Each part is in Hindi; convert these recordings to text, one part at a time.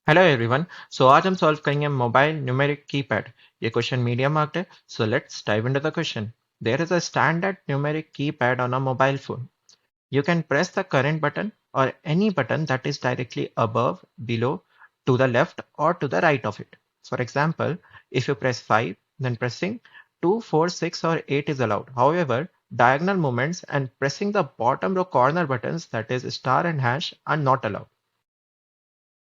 Hello everyone. सो आज हम सॉल्व करेंगे मोबाइल न्यूमेरिक कीपैड। ये क्वेश्चन मीडियम मार्क्ड है। So let's dive into the question. There is a standard numeric keypad on a mobile phone. You can press the current button or any button that is directly above, below, to the left or to the right of it. For example, if you press 5, then pressing 2, 4, 6 or 8 is allowed. However, diagonal movements and pressing the bottom row corner buttons that is star and hash are not allowed.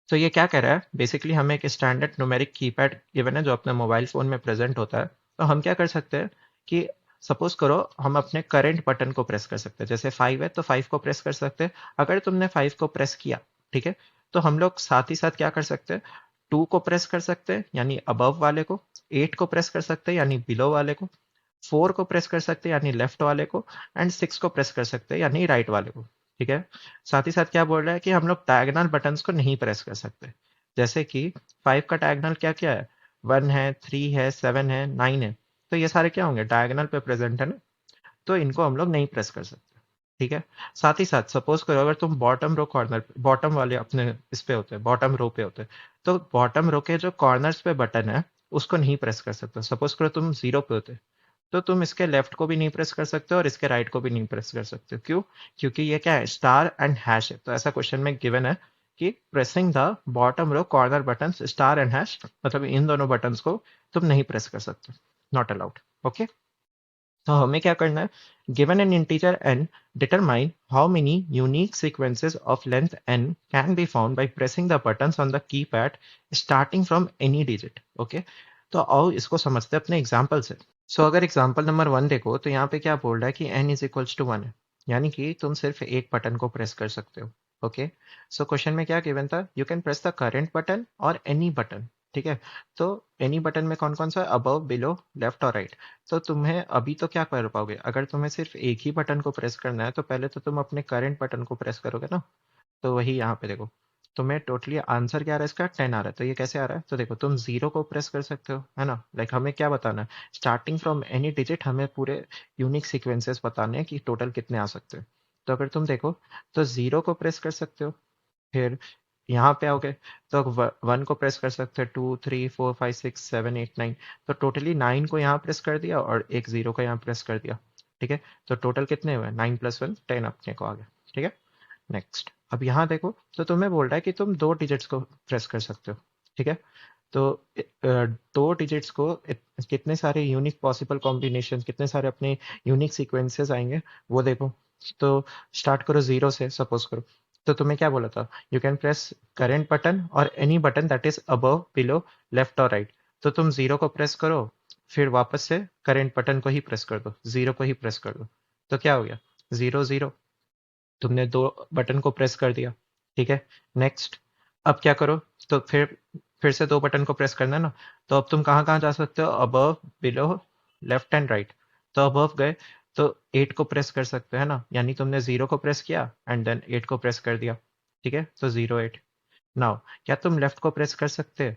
तो ये क्या कह रहा है, बेसिकली हमें एक स्टैंडर्ड न्यूमेरिक कीपैड गिवन है जो अपने मोबाइल फोन में प्रेजेंट होता है। तो हम क्या कर सकते हैं कि सपोज करो हम अपने करंट बटन को प्रेस कर सकते हैं। जैसे 5 है तो 5 को प्रेस कर सकते हैं। अगर तुमने 5 को प्रेस किया, ठीक है, तो हम लोग साथ ही साथ क्या कर सकते हैं, 2 को प्रेस कर सकते हैं यानी अबव वाले को, 8 को प्रेस कर सकते हैं यानी बिलो वाले को, 4 को प्रेस कर सकते हैं यानी लेफ्ट वाले को, एंड 6 को प्रेस कर सकते हैं यानी राइट वाले को। ठीक है। साथ ही साथ क्या बोल रहा है कि हम लोग डायगोनल बटन्स को नहीं प्रेस कर सकते। जैसे कि 5 का डायगोनल क्या क्या है, 1 है, 3 है, 7 है, 9 है। तो ये सारे क्या होंगे, डायगोनल पे प्रेजेंट है ना, तो इनको हम लोग नहीं प्रेस कर सकते। ठीक है। साथ ही साथ सपोज करो अगर तुम बॉटम रो कॉर्नर, बॉटम वाले अपने इस पे होते हैं, बॉटम रो पे होते हैं, तो बॉटम रो के जो कॉर्नर्स पे बटन है उसको नहीं प्रेस कर सकते। सपोज करो तुम 0 पे होते, तो तुम इसके लेफ्ट को भी नहीं प्रेस कर सकते और इसके राइट को भी नहीं प्रेस कर सकते। क्यों? क्योंकि ये क्या है, स्टार एंड हैश है। तो ऐसा क्वेश्चन में गिवन है कि pressing the bottom row corner button star and hash, मतलब इन दोनों बटन्स को तुम नहीं प्रेस कर सकते, नॉट अलाउड। ओके। तो हमें क्या करना है, given an integer n, determine how many unique sequences of length n can be found by pressing the buttons on the keypad starting from any digit. Okay. तो आओ इसको समझते हैं अपने एग्जांपल से। सो अगर एग्जांपल नंबर 1 देखो तो यहाँ पे क्या बोल रहा है कि n इज इक्वल्स टू 1 है, यानी कि तुम सिर्फ एक बटन को प्रेस कर सकते हो। ओके। सो क्वेश्चन में क्या गिवन था, you can press the current button और एनी बटन। ठीक है। तो एनी बटन में कौन कौन सा, अबव, बिलो, लेफ्ट और राइट। तो तुम्हें अभी तो क्या कर पाओगे, अगर तुम्हें सिर्फ एक ही बटन को प्रेस करना है तो पहले तो तुम अपने करंट बटन को प्रेस करोगे ना। तो वही यहाँ पे देखो, तुम्हें टोटली आंसर क्या आ रहा है इसका, 10 आ रहा है। तो ये कैसे आ रहा है, तो देखो तुम 0 को प्रेस कर सकते हो, है ना। लाइक हमें क्या बताना है, स्टार्टिंग फ्रॉम एनी डिजिट हमें पूरे यूनिक सीक्वेंसेस बताने हैं कि टोटल कितने आ सकते हैं। तो अगर तुम देखो तो 0 को प्रेस कर सकते हो, फिर यहाँ पे आओगे तो 1 को प्रेस कर सकते हैं, 2, 3, 4, 5, 6, 7, 8, 9। तो टोटली 9 को यहाँ प्रेस कर दिया और एक 0 को यहाँ प्रेस कर दिया। ठीक है। तो टोटल कितने हुए, 9 + 1 10 अपने को आ गया। ठीक है। नेक्स्ट, अब यहाँ देखो तो तुम्हें बोल रहा है कि तुम दो डिजिट्स को प्रेस कर सकते हो। ठीक है। तो दो डिजिट्स को कितने सारे यूनिक पॉसिबल कॉम्बिनेशन, कितने सारे अपने यूनिक सीक्वेंसेस आएंगे वो देखो। तो स्टार्ट करो 0 से, सपोज करो। तो तुम्हें क्या बोला था, you can press current button और any button that is above, below, left और राइट। तो तुम 0 को प्रेस करो, फिर वापस से करेंट बटन को ही प्रेस कर दो, 0 को ही प्रेस कर दो। तो क्या हो गया, 0 0। तुमने दो बटन को प्रेस कर दिया। ठीक है। नेक्स्ट, अब क्या करो, तो फिर से दो बटन को प्रेस करना है ना। तो अब तुम कहाँ कहाँ जा सकते हो, above, below, left and right. तो अबव गए तो 8 को प्रेस कर सकते हो, है ना, यानी तुमने 0 को प्रेस किया एंड देन 8 को प्रेस कर दिया। ठीक है। तो 0 8। नाउ क्या तुम लेफ्ट को प्रेस कर सकते हैं,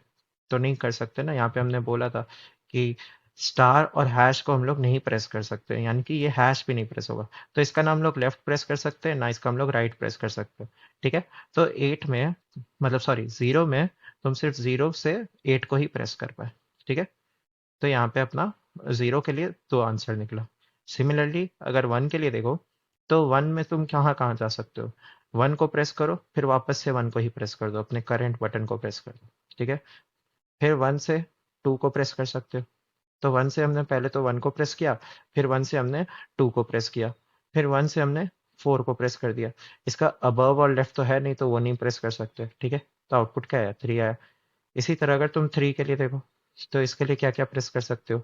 तो नहीं कर सकते ना। यहाँ पे हमने बोला था कि स्टार और हैश को हम लोग नहीं प्रेस कर सकते, यानी कि ये हैश भी नहीं प्रेस होगा। तो इसका ना हम लोग लेफ्ट प्रेस कर सकते हैं ना इसका हम लोग राइट प्रेस कर सकते हैं। ठीक है। तो 8 में, मतलब सॉरी 0 में तुम सिर्फ 0 से 8 को ही प्रेस कर पाए। ठीक है। तो यहाँ पे अपना 0 के लिए दो आंसर निकला। सिमिलरली अगर 1 के लिए देखो तो 1 में तुम कहाँ कहाँ जा सकते हो, 1 को प्रेस करो फिर वापस से 1 को ही प्रेस कर दो, अपने करंट बटन को प्रेस कर दो। ठीक है। फिर 1 से 2 को प्रेस कर सकते हो। तो 1 से हमने पहले तो 1 को प्रेस किया, फिर 1 से हमने 2 को प्रेस किया, फिर 1 से हमने 4 को प्रेस कर दिया। इसका अबव और लेफ्ट तो है नहीं तो वो नहीं प्रेस कर सकते। ठीक है। तो आउटपुट क्या आया, 3 आया। इसी तरह अगर तुम 3 के लिए देखो तो इसके लिए क्या क्या प्रेस कर सकते हो,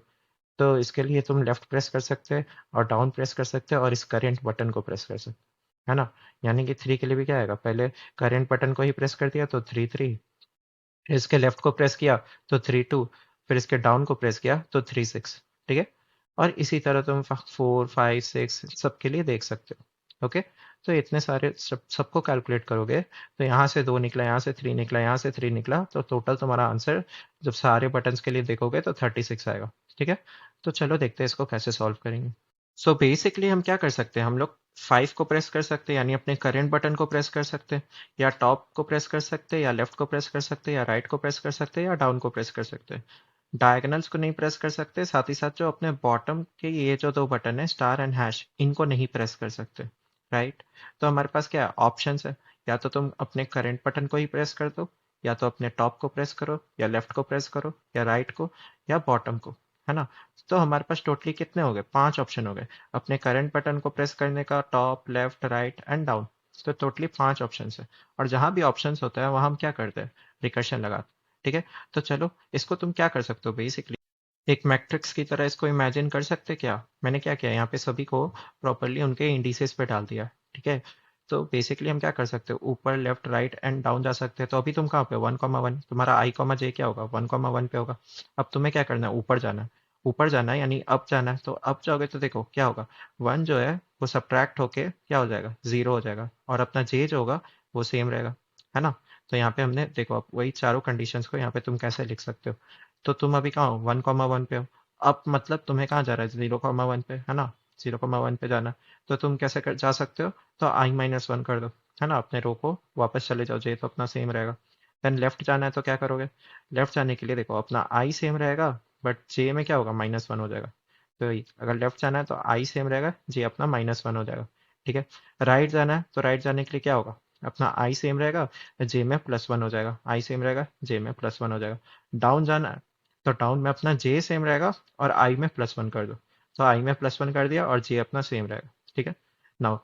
तो इसके लिए तुम लेफ्ट प्रेस कर सकते हैं और डाउन प्रेस कर सकते हैं और इस करंट बटन को प्रेस कर सकते हैं, है ना। यानी कि 3 के लिए भी क्या आएगा, पहले करंट बटन को ही प्रेस कर दिया तो 3 3, फिर इसके लेफ्ट को प्रेस किया तो 3 2, फिर इसके डाउन को प्रेस किया तो 3 6। ठीक है। और इसी तरह तुम 4 5 6 सबके लिए देख सकते हो। ओके। तो इतने सारे सबको कैलकुलेट करोगे तो यहाँ से 2 निकला, यहाँ से 3 निकला, यहाँ से 3 निकला, तो टोटल तुम्हारा आंसर जब सारे बटन्स के लिए देखोगे तो 36 आएगा। ठीक है। तो चलो देखते हैं इसको कैसे सॉल्व करेंगे। सो बेसिकली हम क्या कर सकते हैं, हम लोग 5 को प्रेस कर सकते हैं, यानी अपने करेंट बटन को प्रेस कर सकते हैं, या टॉप को प्रेस कर सकते हैं, या लेफ्ट को प्रेस कर सकते हैं, या राइट को प्रेस कर सकते हैं, या डाउन को प्रेस कर सकते हैं। डायगोनल्स को नहीं प्रेस कर सकते, साथ ही साथ जो अपने बॉटम के ये जो दो बटन है स्टार एंड हैश, इनको नहीं प्रेस कर सकते, राइट। तो हमारे पास क्या ऑप्शन है, या तो तुम अपने करंट बटन को ही प्रेस कर दो, या तो अपने टॉप को प्रेस करो, या लेफ्ट को प्रेस करो, या राइट को, या बॉटम को, है ना। तो हमारे पास टोटली कितने हो गए, 5 ऑप्शन हो गए अपने करंट बटन को प्रेस करने का, top, left, right and down. तो टोटली 5 ऑप्शन है, और जहां भी ऑप्शन होता है वहां हम क्या करते हैं, रिकर्शन लगाते हैं, ठीक है। तो चलो इसको तुम क्या कर सकते हो, बेसिकली एक मैट्रिक्स की तरह इसको इमेजिन कर सकते क्या। मैंने क्या किया, यहाँ पे सभी को प्रॉपरली उनके इंडिसेस पे डाल दिया, ठीक है। तो बेसिकली हम क्या कर सकते हो, ऊपर, लेफ्ट, राइट एंड डाउन जा सकते हैं। तो अभी तुम कहाँ पे, 1,1, तुम्हारा I, J क्या होगा, 1,1 पे होगा। अब तुम्हें क्या करना है, ऊपर जाना है, ऊपर जाना है यानी अप जाना है। तो अप जाओगे तो देखो क्या होगा, 1 जो है वो सब्ट्रैक्ट होके क्या हो जाएगा, 0 हो जाएगा, और अपना J जो होगा वो सेम रहेगा, है ना। तो यहाँ पे हमने देखो, अब वही चारों कंडीशंस को यहाँ पे तुम कैसे लिख सकते हो। तो तुम अभी कहाँ हो, 1,1 पे हो। अब मतलब तुम्हें कहाँ जा रहा है, 0,1 पे, है ना। 0,1 पे जाना, तो तुम कैसे जा सकते हो, तो I-1 कर दो, है ना। अपने रो को वापस चले जाओ, जे तो अपना सेम रहेगा। देन लेफ्ट जाना है तो क्या करोगे, लेफ्ट जाने के लिए देखो अपना आई सेम रहेगा, बट जे में क्या होगा, -1 हो जाएगा। तो अगर लेफ्ट जाना है तो आई सेम रहेगा, जे अपना -1 हो जाएगा, ठीक है। राइट जाना है तो राइट जाने के लिए क्या होगा, अपना आई सेम रहेगा, जे में +1 हो जाएगा, आई सेम रहेगा, जे में +1 हो जाएगा। डाउन जाना है तो डाउन में अपना जे सेम रहेगा, और आई में +1 कर दो। तो आई में +1 कर दिया और जे अपना सेम रहेगा, ठीक है। नाउ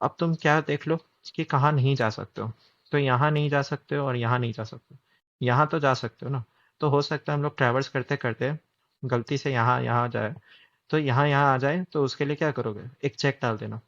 अब तुम क्या देख लो कि कहाँ नहीं जा सकते हो। तो यहाँ नहीं जा सकते हो और यहाँ नहीं जा सकते हो। यहाँ तो जा सकते हो ना। तो हो सकता है हम लोग ट्रैवर्स करते करते गलती से यहाँ यहाँ आ जाए। तो यहाँ यहाँ आ जाए तो उसके लिए क्या करोगे, एक चेक डाल देना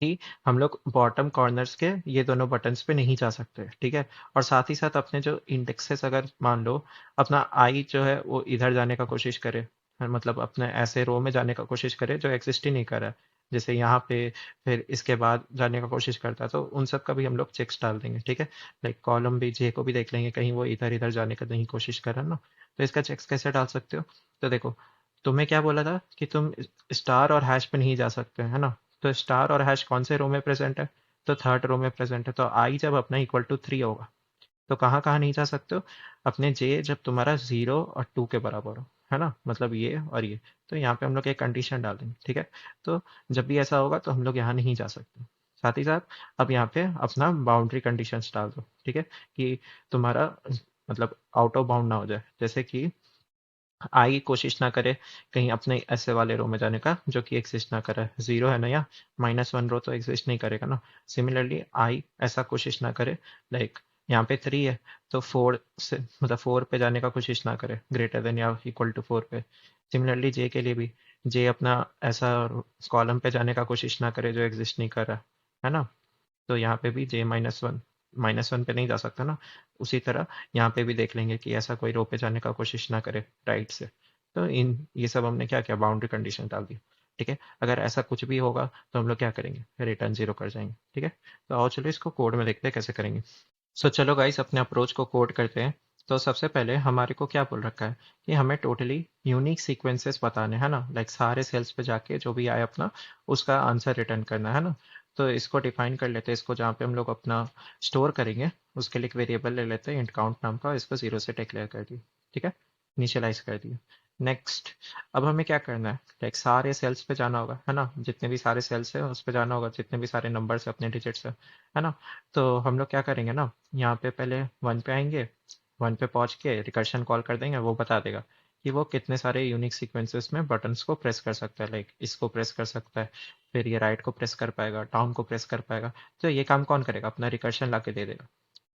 कि हम लोग बॉटम कॉर्नर्स के ये दोनों बटन्स पे नहीं जा सकते, ठीक है। और साथ ही साथ अपने जो इंडेक्सेस, अगर मान लो अपना आई जो है वो इधर जाने का कोशिश करे, मतलब अपने ऐसे रो में जाने का कोशिश करे जो एग्जिस्ट ही नहीं कर रहा है, जैसे यहाँ पे, फिर इसके बाद जाने का कोशिश करता है, तो उन सब का भी हम लोग चेक्स डाल देंगे, ठीक है। लाइक कॉलम भी, जे को भी देख लेंगे कहीं वो इधर इधर जाने का नहीं कोशिश कर रहा है ना। तो इसका चेक्स कैसे डाल सकते हो, तो देखो तुम्हें क्या बोला था कि तुम स्टार और हैश पे नहीं जा सकते, है ना। तो स्टार और हैश कौन से रो में प्रेजेंट है, तो थर्ड रो में प्रेजेंट है। तो आई जब अपना =3 होगा तो कहाँ कहाँ नहीं जा सकते हो, अपने जे जब तुम्हारा 0 और 2 के बराबर हो, है ना, मतलब ये और ये। तो यहाँ पे हम लोग एक कंडीशन डाल देंगे, ठीक है। तो जब भी ऐसा होगा तो हम लोग यहाँ नहीं जा सकते। साथ ही साथ अब यहाँ पे अपना बाउंड्री कंडीशंस डाल दो, ठीक है, कि तुम्हारा मतलब आउट ऑफ बाउंड ना हो जाए, जैसे कि आई कोशिश ना करे कहीं अपने ऐसे वाले रो में जाने का जो कि एग्जिस्ट ना करे, 0 है ना, या -1 रो तो एग्जिस्ट नहीं करेगा ना। सिमिलरली आई ऐसा कोशिश ना करे, लाइक यहाँ पे 3 है तो 4 से, मतलब 4 पे जाने का कोशिश ना करे, ग्रेटर देन या इक्वल टू 4 पे। सिमिलरली जे के लिए भी, जे अपना ऐसा कॉलम पे जाने का कोशिश ना करे जो एग्जिस्ट नहीं कर रहा है ना। तो यहाँ पे भी जे -1 पे नहीं जा सकता ना। उसी तरह यहाँ पे भी देख लेंगे कि ऐसा कोई रो पे जाने का कोशिश ना करे राइट से। तो इन ये सब हमने क्या किया, बाउंड्री कंडीशन डाल दी, ठीक है। अगर ऐसा कुछ भी होगा तो हम लोग क्या करेंगे, रिटर्न 0 कर जाएंगे, ठीक है। तो आओ चलो इसको कोड में देखते हैं कैसे करेंगे। सो चलो गाइस अपने अप्रोच को कोड करते हैं। तो सबसे पहले हमारे को क्या बोल रखा है कि हमें टोटली यूनिक सीक्वेंसेस बताने हैं ना, लाइक सारे सेल्स पे जाके जो भी आए अपना उसका आंसर रिटर्न करना है ना। तो इसको डिफाइन कर लेते हैं, इसको जहाँ पे हम लोग अपना स्टोर करेंगे उसके लिए एक वेरिएबल ले लेते हैं इंट काउंट नाम का, इसको 0 से डिक्लेयर कर दिया, ठीक है, इनिशियलाइज कर दिया। नेक्स्ट, अब हमें क्या करना है, लाइक सारे सेल्स पे जाना होगा, है ना, जितने भी सारे सेल्स है उस पे जाना होगा, जितने भी सारे नंबर्स है अपने डिजिट्स है ना। तो हम लोग क्या करेंगे ना, यहाँ पे पहले 1 पे आएंगे, 1 पे पहुंच के रिकर्शन कॉल कर देंगे, वो बता देगा कि वो कितने सारे यूनिक सीक्वेंसेस में बटन्स को प्रेस कर सकता है, लाइक इसको प्रेस कर सकता है, फिर ये राइट को प्रेस कर पाएगा, डाउन को प्रेस कर पाएगा। तो ये काम कौन करेगा, अपना रिकर्शन ला के दे देगा,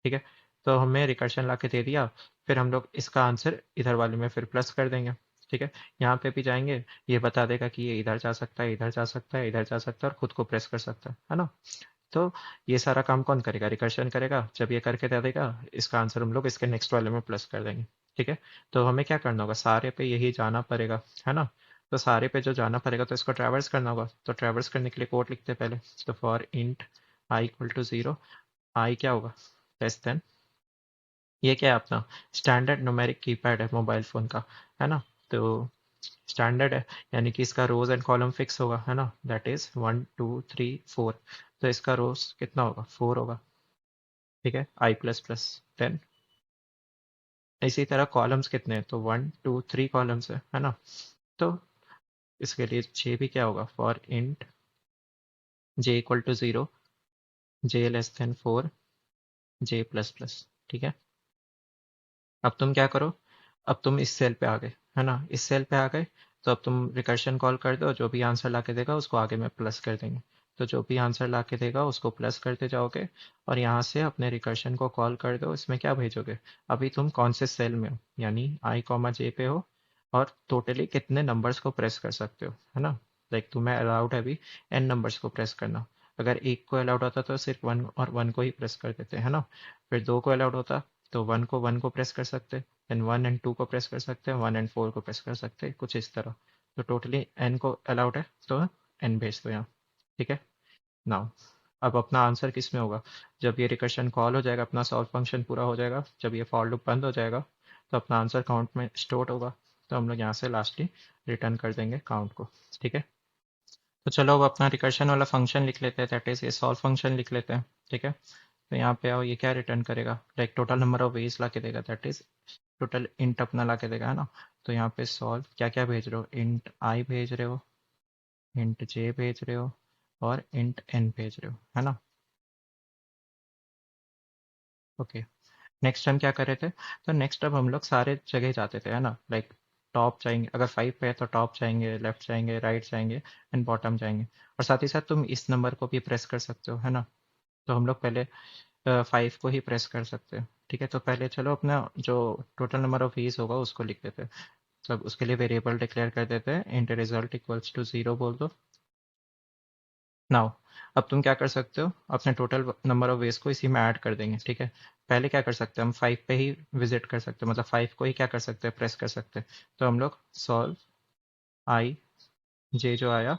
ठीक है। तो हमें रिकर्शन ला के दे दिया, फिर हम लोग इसका आंसर इधर वाले में फिर प्लस कर देंगे, ठीक है। यहाँ पे भी जाएंगे, ये बता देगा कि ये इधर जा सकता है, इधर जा सकता है, इधर जा सकता है, और खुद को प्रेस कर सकता है ना। तो ये सारा काम कौन करेगा, रिकर्शन करेगा। जब ये करके दे देगा इसका आंसर हम लोग इसके नेक्स्ट वाले में प्लस कर देंगे, ठीक है। तो हमें क्या करना होगा, सारे पे यही जाना पड़ेगा, है ना। तो सारे पे जो जाना पड़ेगा तो इसको ट्रैवर्स करना होगा। तो ट्रैवर्स करने के लिए कोड लिखते हैं पहले। तो फॉर इंट I = 0, आई क्या होगा, लेस देन, ये क्या है अपना स्टैंडर्ड न्यूमेरिक कीपैड है मोबाइल फ़ोन का, है ना। तो स्टैंडर्ड है, यानी कि इसका रोज एंड कॉलम फिक्स होगा, है ना, दैट इज 1 2 3 4। तो इसका रोज कितना होगा, 4 होगा, ठीक है, आई प्लस प्लस। देन इसी तरह कॉलम्स कितने हैं, तो 1 2 3 कॉलम्स है ना। तो इसके लिए जे भी क्या होगा, for int j equal to 0, j less than 4, j plus plus, ठीक है। अब तुम क्या करो, अब तुम इस सेल पे आ गए, है ना, इस सेल पे आ गए, तो अब तुम रिकर्शन कॉल कर दो, जो भी आंसर ला के देगा उसको आगे में प्लस कर देंगे। तो जो भी आंसर ला के देगा उसको प्लस करते जाओगे, और यहाँ से अपने रिकर्शन को कॉल कर दो। इसमें क्या भेजोगे, अभी तुम कौन से सेल में हो, यानी आई कॉमा जे पे हो, और टोटली कितने नंबर्स को प्रेस कर सकते हो, है ना। लाइक तुम्हें अलाउड है अभी एन नंबर्स को प्रेस करना। अगर एक को अलाउड होता तो सिर्फ वन और वन को ही प्रेस कर देते, है ना। फिर दो को अलाउड होता तो वन को प्रेस कर सकते, देन 1 एंड 2 को प्रेस कर सकते हैं, 1 एंड 4 को प्रेस कर सकते हैं, कुछ इस तरह। तो टोटली एन को अलाउड है, तो एन भेज दो यहाँ, ठीक है। नाउ अब अपना आंसर किस में होगा, जब ये रिकर्शन कॉल हो जाएगा, अपना सॉल्व फंक्शन पूरा हो जाएगा, जब ये फॉर लूप बंद हो जाएगा, तो अपना आंसर काउंट में स्टोर होगा। तो हम लोग यहाँ से लास्टली रिटर्न कर देंगे काउंट को, ठीक है। तो चलो अब अपना रिकर्शन वाला फंक्शन लिख लेते हैं, दैट इज ये सॉल्व फंक्शन लिख लेते हैं, ठीक है। तो यहाँ पे आओ, ये क्या रिटर्न करेगा, like total number of ways ला के देगा, दैट इज टोटल इंट अपना ला के देगा, है ना। तो यहाँ पे सॉल्व क्या क्या भेज रहे हो, इंट आई भेज रहे हो, इंट जे भेज रहे हो, और इंट एन भेज रहे हो, है ना। ओके, नेक्स्ट हम क्या कर रहे थे, तो नेक्स्ट अब हम लोग सारे जगह जाते थे, है ना, लाइक टॉप जाएंगे, अगर 5 पे है तो टॉप जाएंगे, लेफ्ट जाएंगे, राइट जाएंगे, एंड बॉटम जाएंगे। और साथ ही साथ तुम इस नंबर को भी प्रेस कर सकते हो, है ना। तो हम लोग पहले 5 को ही प्रेस कर सकते हैं, ठीक है। तो पहले चलो अपना जो टोटल नंबर ऑफ ईज होगा उसको लिख देते हैं। सब उसके लिए वेरिएबल डिक्लेयर कर देते हैं, इंट रिजल्ट इक्वल्स टू 0 बोल दो। नाउ अब तुम क्या कर सकते हो, अपने टोटल नंबर ऑफ वेज को इसी में ऐड कर देंगे, ठीक है। पहले क्या कर सकते हैं, हम 5 पे ही विजिट कर सकते हैं, मतलब 5 को ही क्या कर सकते हैं, प्रेस कर सकते हैं। तो हम लोग सॉल्व आई जे जो आया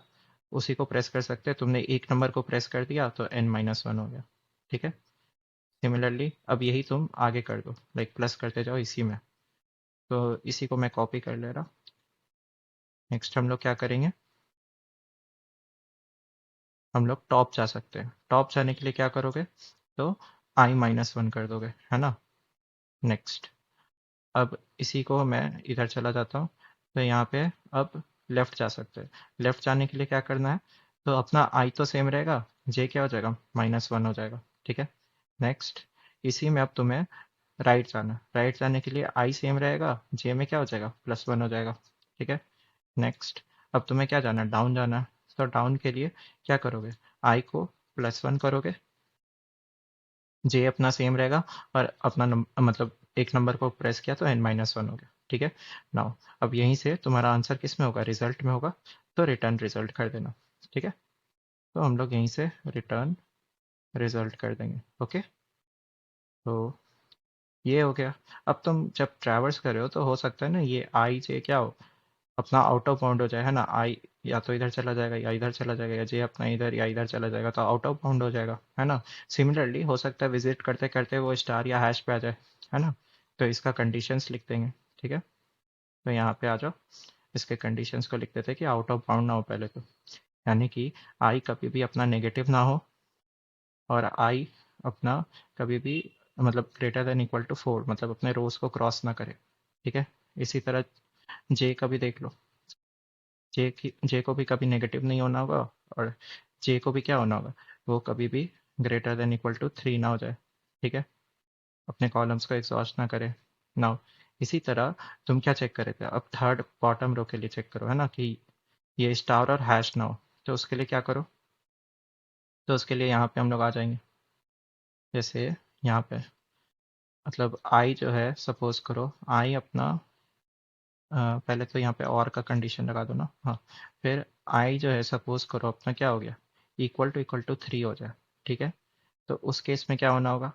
उसी को प्रेस कर सकते हैं। तुमने एक नंबर को प्रेस कर दिया तो n-1 हो गया, ठीक है। सिमिलरली अब यही तुम आगे कर दो, लाइक प्लस करते जाओ इसी में। तो इसी को मैं कॉपी कर ले रहा। नेक्स्ट हम लोग क्या करेंगे, हम लोग टॉप जा सकते हैं। टॉप जाने के लिए क्या करोगे, तो i-1 कर दोगे, है ना। नेक्स्ट अब इसी को मैं इधर चला जाता हूँ, तो यहाँ पे अब लेफ्ट जा सकते हैं। लेफ्ट जाने के लिए क्या करना है, तो अपना आई तो सेम रहेगा, जे क्या हो जाएगा, -1 हो जाएगा, ठीक है। नेक्स्ट इसी में अब तुम्हें राइट जाना, राइट जाने के लिए आई सेम रहेगा, जे में क्या हो जाएगा, +1 हो जाएगा, ठीक है। नेक्स्ट अब तुम्हें क्या जाना है, डाउन जाना है। तो डाउन के लिए क्या करोगे, आई को +1 करोगे, जे अपना सेम रहेगा, और अपना मतलब एक नंबर को प्रेस किया तो n-1 हो गया, ठीक है। नाउ अब यहीं से तुम्हारा आंसर किस में होगा, रिजल्ट में होगा। तो रिटर्न रिजल्ट कर देना, ठीक है। तो हम लोग यहीं से रिटर्न रिजल्ट कर देंगे, ओके। तो ये हो गया। अब तुम जब ट्रैवर्स कर रहे हो तो हो सकता है ना ये आई जे क्या हो, अपना आउट ऑफ बाउंड हो जाए, है ना। आई या तो इधर चला जाएगा या इधर चला जाएगा, या जे अपना इधर या इधर चला जाएगा, तो आउट ऑफ बाउंड हो जाएगा, है ना। सिमिलरली हो सकता है विजिट करते करते वो स्टार या हैश पे आ जाए, है ना। तो इसका कंडीशंस लिख देंगे, ठीक है। तो यहाँ पे आ जाओ, इसके कंडीशंस को लिख देते हैं कि आउट ऑफ बाउंड ना हो पहले तो, यानी कि आई कभी भी अपना नेगेटिव ना हो, और आई अपना कभी भी मतलब ग्रेटर देन इक्वल टू 4, मतलब अपने रोज को क्रॉस ना करे, ठीक है। इसी तरह जे का भी देख लो, जे को भी कभी नेगेटिव नहीं होना होगा, और जे को भी क्या होना होगा, वो कभी भी ग्रेटर देन इक्वल टू 3 ना हो जाए, ठीक है। अपने कॉलम्स को एग्जॉस्ट ना करे। नाउ इसी तरह तुम क्या चेक करे थे, अब थर्ड बॉटम रो के लिए चेक करो, है ना, कि ये स्टार और हैश ना हो। तो उसके लिए क्या करो, तो उसके लिए यहाँ पे हम लोग आ जाएंगे, जैसे यहाँ पे मतलब आई जो है, सपोज करो आई अपना पहले तो यहाँ पे और का कंडीशन लगा दो ना, हाँ। फिर आई जो है सपोज करो अपना क्या हो गया, इक्वल टू 3 हो जाए, ठीक है। तो उस केस में क्या होना होगा,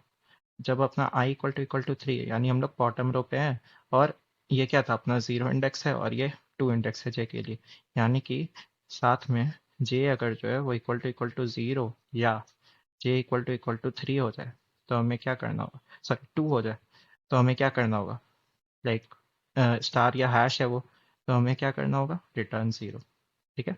जब अपना आई इक्वल टू 3 है, यानी हम लोग बॉटम रो पे हैं, और ये क्या था, अपना 0 इंडेक्स है, और ये 2 इंडेक्स है जे के लिए, यानी कि साथ में जे अगर जो है वो इक्वल टू 0 या जे इक्वल टू 3 हो जाए, तो हमें क्या करना होगा, सॉरी 2 हो जाए, तो हमें क्या करना होगा, लाइक स्टार या हैश है वो, तो हमें क्या करना होगा, रिटर्न 0। ठीक है,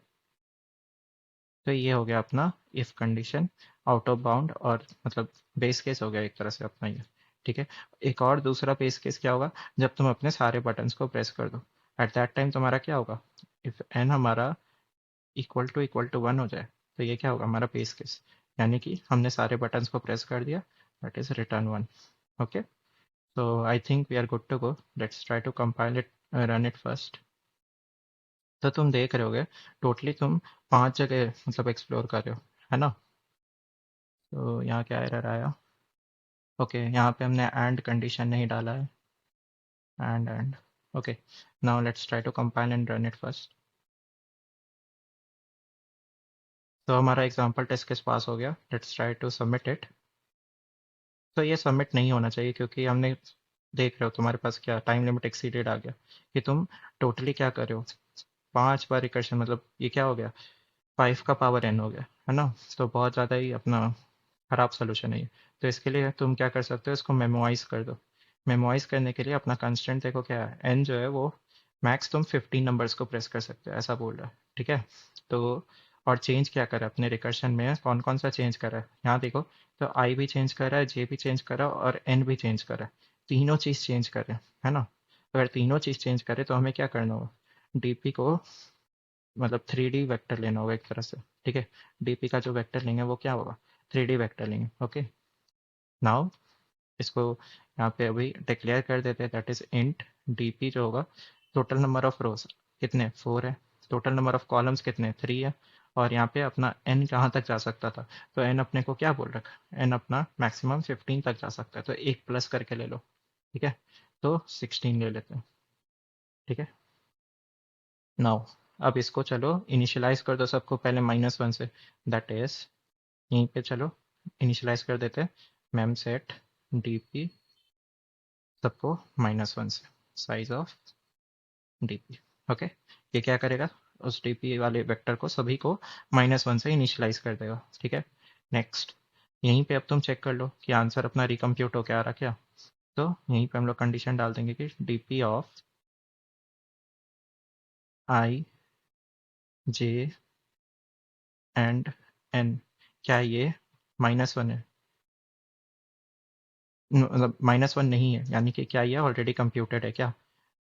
तो ये हो गया अपना if condition, out of bound, और मतलब बेस केस हो गया एक तरह से अपना ये। ठीक है, एक और दूसरा बेस केस क्या होगा, जब तुम अपने सारे बटन्स को प्रेस कर दो, एट दैट टाइम तुम्हारा क्या होगा, इफ एन हमारा इक्वल टू 1 हो जाए, तो ये क्या होगा हमारा बेस केस, यानी कि हमने सारे बटन्स को प्रेस कर दिया, that is return 1। Okay, so I think we are good to go. Let's try to compile it, run it first. तो तुम देख रहे होगे टोटली तुम 5 जगह मतलब एक्सप्लोर कर रहे हो, है ना। तो यहाँ क्या एरर आया, ओके यहाँ पे हमने एंड कंडीशन नहीं डाला है, and okay, now let's try to compile and run it first. तो हमारा एग्जांपल टेस्ट केस पास हो गया, let's try to submit it. तो ये सबमिट नहीं होना चाहिए क्योंकि हमने, देख रहे हो तुम्हारे पास क्या टाइम लिमिट एक्सीडेड आ गया, कि तुम टोटली क्या कर रहे हो, 5 बार रिकर्शन, मतलब ये क्या हो गया, 5 का पावर n हो गया, है ना। तो बहुत ज़्यादा ही अपना खराब सोल्यूशन है ये। तो इसके लिए तुम क्या कर सकते हो, इसको मेमोराइज कर दो। मेमोराइज करने के लिए अपना कंस्टेंट देखो क्या है, n जो है वो मैक्स तुम 15 नंबर्स को प्रेस कर सकते हो, ऐसा बोल रहा है। ठीक है, तो और चेंज क्या करा अपने रिकर्शन में, कौन कौन सा चेंज करा है यहाँ देखो। तो i भी चेंज कर रहा है, j भी चेंज कर रहा है, और n भी चेंज कर रहा है, तीनों चीज़ चेंज कर रहे हैं, है ना। अगर तीनों चीज़ चेंज करे तो हमें क्या करना होगा, डीपी को मतलब 3D वेक्टर लेना होगा एक तरह से। ठीक है, डीपी का जो वेक्टर लेंगे वो क्या होगा, 3D वेक्टर लेंगे। ओके, नाउ इसको यहाँ पे अभी डिक्लेयर कर देते हैं, दैट इज इंट डीपी जो होगा, टोटल नंबर ऑफ रोज कितने 4 है, टोटल नंबर ऑफ कॉलम्स कितने 3 है, और यहाँ पे अपना n कहाँ तक जा सकता था, तो n अपने को क्या बोल रखा, n अपना मैक्सिमम 15 तक जा सकता है, तो एक प्लस करके ले लो। ठीक है, तो 16 ले लेते हैं। ठीक है, नाउ अब इसको चलो इनिशियलाइज कर दो सबको पहले -1 से, दैट इज यहीं पे चलो इनिशियलाइज कर देते हैं, मेम सेट डीपी सबको -1 से, साइज ऑफ डीपी। ओके, ये क्या करेगा, उस डीपी वाले वेक्टर को सभी को -1 से इनिशियलाइज कर देगा। ठीक है, नेक्स्ट यहीं पे अब तुम चेक कर लो कि आंसर अपना रिकम्प्यूट हो के आ रहा क्या। तो यहीं पे हम लोग कंडीशन डाल देंगे कि DP of i j and n, क्या ये -1 है, मतलब -1 नहीं है, यानी कि क्या ये ऑलरेडी कंप्यूटेड है क्या।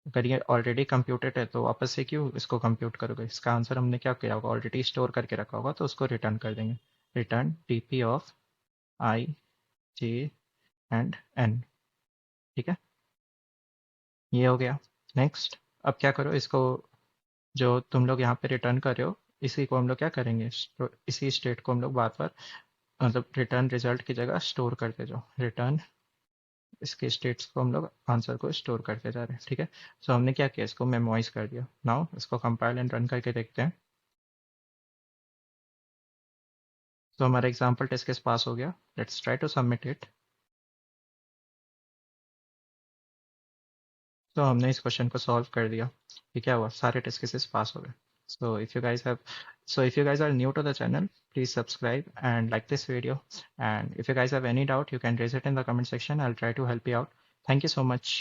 अगर ये ऑलरेडी कंप्यूटेड है तो वापस से क्यों इसको कंप्यूट करोगे, इसका आंसर हमने क्या किया होगा, ऑलरेडी स्टोर करके रखा होगा, तो उसको रिटर्न कर देंगे, return DP of i j and n. ठीक है, ये हो गया। नेक्स्ट अब क्या करो, इसको जो तुम लोग यहाँ पे रिटर्न कर रहे हो, इसी को हम लोग क्या करेंगे, इसी स्टेट को हम लोग बार बार मतलब रिटर्न रिजल्ट की जगह स्टोर करते जाओ, रिटर्न इसके स्टेट्स को हम लोग आंसर को स्टोर करते जा रहे हैं। ठीक है, सो हमने क्या किया, इसको मेमोराइज कर दिया। नाउ इसको कंपाइल एंड रन करके देखते हैं। तो हमारा एग्जाम्पल टेस्ट केस पास हो गया, let's try to submit it. तो हमने इस क्वेश्चन को सॉल्व कर दिया, ये क्या हुआ, सारे टेस्ट केसेस पास हो गए। So if you guys are new to the channel, please subscribe and like this video, and if you guys have any doubt you can raise it in the comment section, I'll try to help you out. Thank you so much.